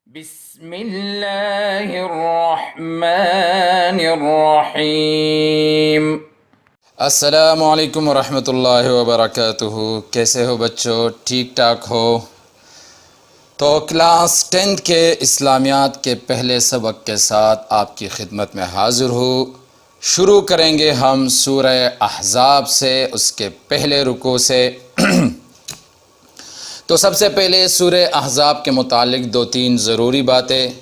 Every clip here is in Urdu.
بسم اللہ الرحمن الرحیم۔ السلام علیکم ورحمۃ اللہ وبرکاتہ۔ کیسے ہو بچوں؟ ٹھیک ٹھاک ہو؟ تو کلاس 10 کے اسلامیات کے پہلے سبق کے ساتھ آپ کی خدمت میں حاضر ہوں۔ شروع کریں گے ہم سورہ احزاب سے، اس کے پہلے رکوع سے۔ تو سب سے پہلے سورہ احزاب کے متعلق 2-3 ضروری باتیں۔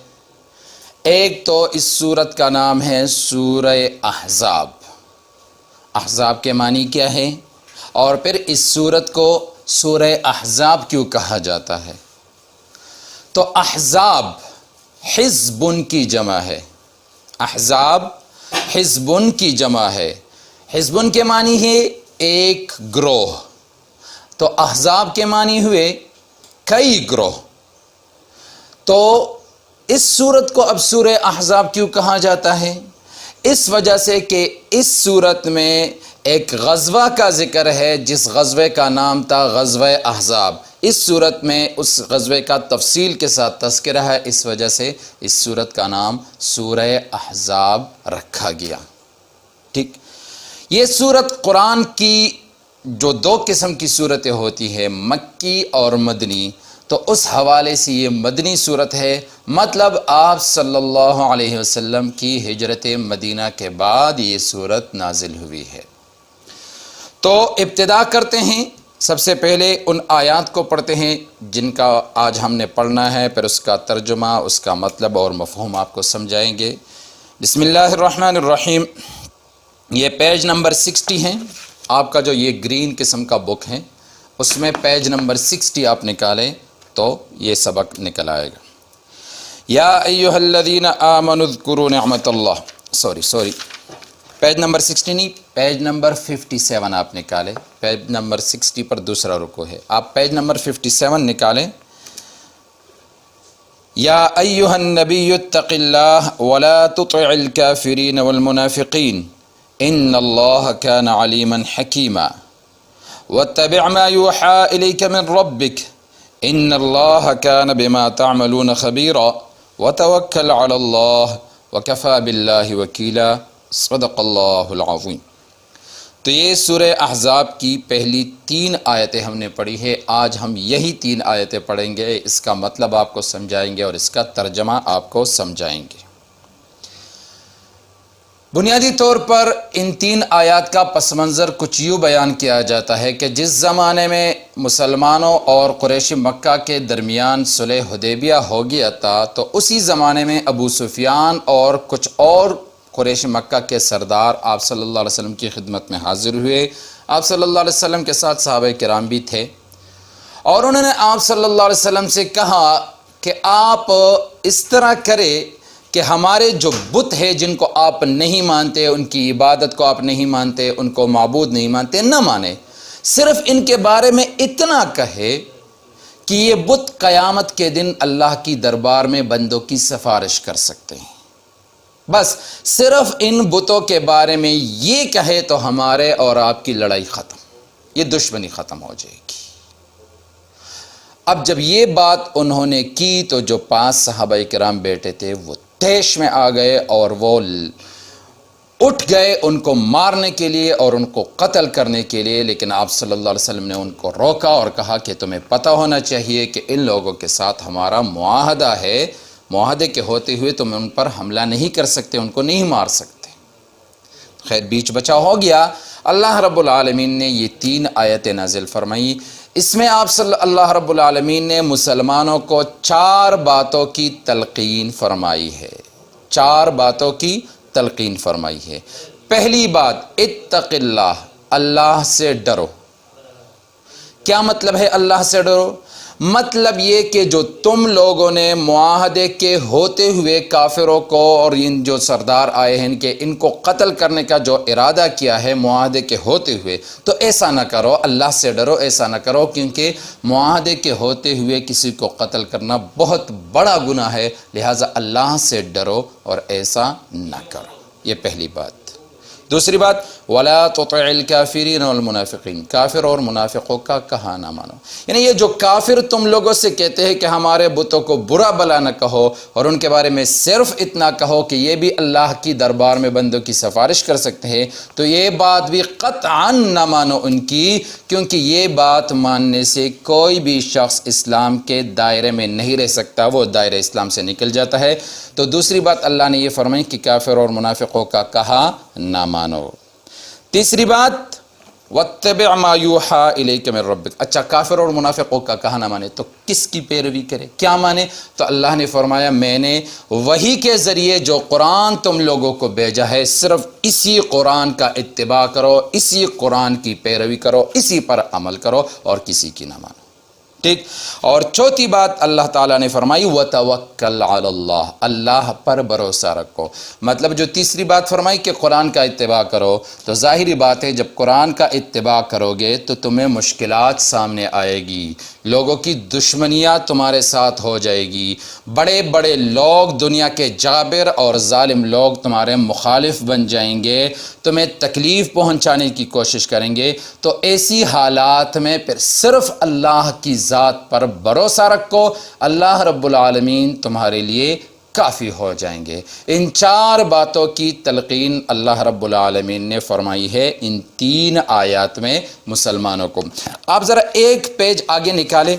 ایک تو اس سورت کا نام ہے سورہ احزاب۔ احزاب کے معنی کیا ہے؟ اور پھر اس سورت کو سورہ احزاب کیوں کہا جاتا ہے؟ تو احزاب حزبن کی جمع ہے۔ احزاب حزبن کی جمع ہے۔ حزبن کے معنی ہے ایک گروہ، تو احزاب کے معنی ہوئے کئی گروہ۔ تو اس سورت کو اب سورہ احزاب کیوں کہا جاتا ہے؟ اس وجہ سے کہ اس سورت میں ایک غزوہ کا ذکر ہے جس غزوے کا نام تھا غزوہ احزاب۔ اس سورت میں اس غزوے کا تفصیل کے ساتھ تذکرہ ہے، اس وجہ سے اس سورت کا نام سورہ احزاب رکھا گیا۔ ٹھیک، یہ سورت قرآن کی جو 2 قسم کی صورتیں ہوتی ہیں، مکی اور مدنی، تو اس حوالے سے یہ مدنی صورت ہے، مطلب آپ صلی اللہ علیہ وسلم کی ہجرت مدینہ کے بعد یہ صورت نازل ہوئی ہے۔ تو ابتدا کرتے ہیں، سب سے پہلے ان آیات کو پڑھتے ہیں جن کا آج ہم نے پڑھنا ہے، پھر اس کا ترجمہ، اس کا مطلب اور مفہوم آپ کو سمجھائیں گے۔ بسم اللہ الرحمن الرحیم۔ یہ پیج نمبر 60 ہے، آپ کا جو یہ گرین قسم کا بک ہے اس میں پیج نمبر 60 آپ نکالیں تو یہ سبق نکل آئے گا۔ یا ایھا الذین آمنوا اذکروا نعمت اللہ، سوری پیج نمبر 60 نہیں، پیج نمبر 57 آپ نکالیں۔ پیج نمبر 60 پر دوسرا رکوع ہے، آپ پیج نمبر 57 نکالیں۔ یا ایھا النبی اتق اللہ ولا تطع الکافرین والمنافقین ان اللہ کان علیما حکیما واتبع ما یوحی الیک من ربک ان اللہ کان بما تعملون خبیرا وتوکل علی اللہ وکفی باللہ وکیلا صدق اللہ العظیم۔ تو یہ سورہ احزاب کی پہلی 3 آیتیں ہم نے پڑھی ہے، آج ہم یہی 3 آیتیں پڑھیں گے، اس کا مطلب آپ کو سمجھائیں گے اور اس کا ترجمہ آپ کو سمجھائیں گے۔ بنیادی طور پر ان 3 آیات کا پس منظر کچھ یوں بیان کیا جاتا ہے کہ جس زمانے میں مسلمانوں اور قریش مکہ کے درمیان صلح حدیبیہ ہو گیا تھا، تو اسی زمانے میں ابو سفیان اور کچھ اور قریش مکہ کے سردار آپ صلی اللہ علیہ وسلم کی خدمت میں حاضر ہوئے۔ آپ صلی اللہ علیہ وسلم کے ساتھ صحابہ کرام بھی تھے، اور انہوں نے آپ صلی اللہ علیہ وسلم سے کہا کہ آپ اس طرح کرے کہ ہمارے جو بت ہے جن کو آپ نہیں مانتے، ان کی عبادت کو آپ نہیں مانتے، ان کو معبود نہیں مانتے، نہ مانیں، صرف ان کے بارے میں اتنا کہے کہ یہ بت قیامت کے دن اللہ کی دربار میں بندوں کی سفارش کر سکتے ہیں۔ بس صرف ان بتوں کے بارے میں یہ کہے تو ہمارے اور آپ کی لڑائی ختم، یہ دشمنی ختم ہو جائے گی۔ اب جب یہ بات انہوں نے کی تو جو 5 صحابہ کرام بیٹھے تھے وہ طیش میں آ گئے اور وہ اٹھ گئے ان کو مارنے کے لیے اور ان کو قتل کرنے کے لیے، لیکن آپ صلی اللہ علیہ وسلم نے ان کو روکا اور کہا کہ تمہیں پتہ ہونا چاہیے کہ ان لوگوں کے ساتھ ہمارا معاہدہ ہے، معاہدے کے ہوتے ہوئے تم ان پر حملہ نہیں کر سکتے، ان کو نہیں مار سکتے۔ خیر بیچ بچا ہو گیا، اللہ رب العالمین نے یہ 3 آیتیں نازل فرمائی۔ اس میں آپ اللہ رب العالمین نے مسلمانوں کو 4 باتوں کی تلقین فرمائی ہے، 4 باتوں کی تلقین فرمائی ہے۔ پہلی بات، اتق اللہ، اللہ سے ڈرو۔ کیا مطلب ہے اللہ سے ڈرو؟ مطلب یہ کہ جو تم لوگوں نے معاہدے کے ہوتے ہوئے کافروں کو اور ان جو سردار آئے ہیں ان کو قتل کرنے کا جو ارادہ کیا ہے معاہدے کے ہوتے ہوئے، تو ایسا نہ کرو، اللہ سے ڈرو، ایسا نہ کرو، کیونکہ معاہدے کے ہوتے ہوئے کسی کو قتل کرنا بہت بڑا گناہ ہے، لہٰذا اللہ سے ڈرو اور ایسا نہ کرو۔ یہ پہلی بات۔ دوسری بات وَلَا تُطِعِ الْكَافِرِينَ وَالْمُنَافِقِينَ، کافر اور منافقوں کا کہا نہ مانو. یعنی یہ جو کافر تم لوگوں سے کہتے ہیں کہ ہمارے بتوں کو برا بلا نہ کہو اور ان کے بارے میں صرف اتنا کہو کہ یہ بھی اللہ کی دربار میں بندوں کی سفارش کر سکتے ہیں، تو یہ بات بھی قطعاً نہ مانو ان کی، کیونکہ یہ بات ماننے سے کوئی بھی شخص اسلام کے دائرے میں نہیں رہ سکتا، وہ دائرہ اسلام سے نکل جاتا ہے. تو دوسری بات اللہ نے یہ فرمائی کہ کافر اور منافقوں کا کہا نہ مانو. تیسری بات وَاتَّبِعْ مَا يُوحَىٰ إِلَيْكَ مِن رَبِّكَ. اچھا کافر اور منافقوں کا کہا نہ مانے تو کس کی پیروی کرے، کیا مانے؟ تو اللہ نے فرمایا میں نے وحی کے ذریعے جو قرآن تم لوگوں کو بھیجا ہے صرف اسی قرآن کا اتباع کرو، اسی قرآن کی پیروی کرو، اسی پر عمل کرو اور کسی کی نہ مانو. ٹھیک. اور چوتھی بات اللہ تعالیٰ نے فرمائی وَتَوَكَّلْ عَلَى اللَّهِ، اللہ پر بھروسہ رکھو. مطلب جو تیسری بات فرمائی کہ قرآن کا اتباع کرو، تو ظاہری بات ہے جب قرآن کا اتباع کرو گے تو تمہیں مشکلات سامنے آئے گی، لوگوں کی دشمنیاں تمہارے ساتھ ہو جائے گی، بڑے بڑے لوگ دنیا کے جابر اور ظالم لوگ تمہارے مخالف بن جائیں گے، تمہیں تکلیف پہنچانے کی کوشش کریں گے. تو ایسی حالات میں پھر صرف اللہ کی ذات پر بھروسہ رکھو، اللہ رب العالمین تمہارے لیے کافی ہو جائیں گے. ان چار باتوں کی تلقین اللہ رب العالمین نے فرمائی ہے ان 3 آیات میں مسلمانوں کو. آپ ذرا ایک پیج آگے نکالیں،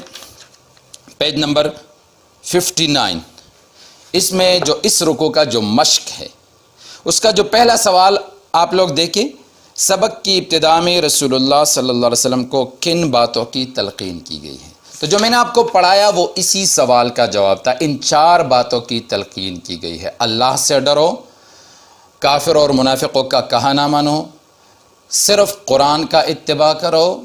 پیج نمبر 59. اس میں جو اس رکوع کا جو مشق ہے اس کا جو پہلا سوال آپ لوگ دیکھیں، سبق کی ابتدا میں رسول اللہ صلی اللہ علیہ وسلم کو کن باتوں کی تلقین کی گئی ہے؟ تو جو میں نے آپ کو پڑھایا وہ اسی سوال کا جواب تھا. ان 4 باتوں کی تلقین کی گئی ہے: اللہ سے ڈرو، کافر اور منافقوں کا کہا نہ مانو، صرف قرآن کا اتباع کرو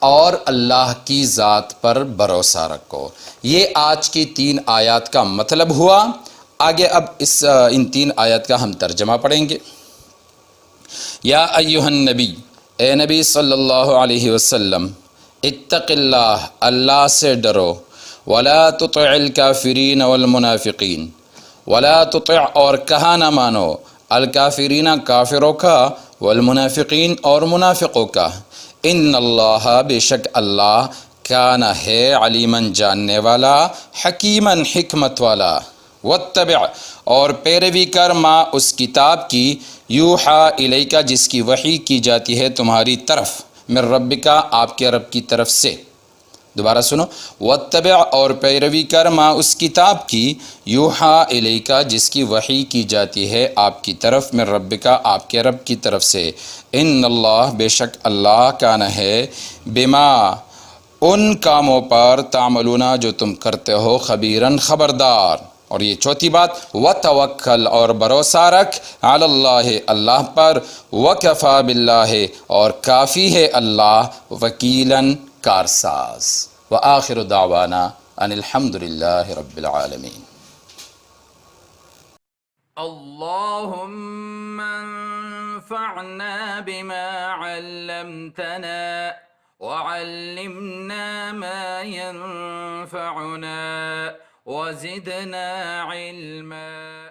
اور اللہ کی ذات پر بھروسہ رکھو. یہ آج کی 3 آیات کا مطلب ہوا. آگے اب ان 3 آیات کا ہم ترجمہ پڑھیں گے. یا ایہا النبی، اے نبی صلی اللہ علیہ وسلم، اتق اللہ، اللہ سے ڈرو، ولا تطع الکافرین والمنافقین، ولا تطع اور کہا نہ مانو، الکافرین کافروں کا، والمنافقین اور منافقوں کا. ان اللہ بے شک اللہ کان ہے علیماً جاننے والا، حکیماً حکمت والا. واتبع اور پیروی کر ما اس کتاب کی، یوحیٰ الیک جس کی وحی کی جاتی ہے تمہاری طرف، من ربک آپ کے رب کی طرف سے. دوبارہ سنو، واتبع اور پیروی کر ما اس کتاب کی، یوحیٰ الیک جس کی وحی کی جاتی ہے آپ کی طرف، من ربک آپ کے رب کی طرف سے. ان اللہ بے شک اللہ کان ہے، بما ان کاموں پر، تعملون جو تم کرتے ہو، خبیراً خبردار. اور یہ چوتھی بات وتوکل اور بھروسہ رکھ، علی اللہ اللہ پر، وکفیٰ باللہ اور کافی ہے اللہ، وکیلاً کارساز. وآخر دعوانا ان الحمد للہ رب العالمین. اللهم انفعنا بما علمتنا وعلمنا ما ينفعنا وزدنا علما.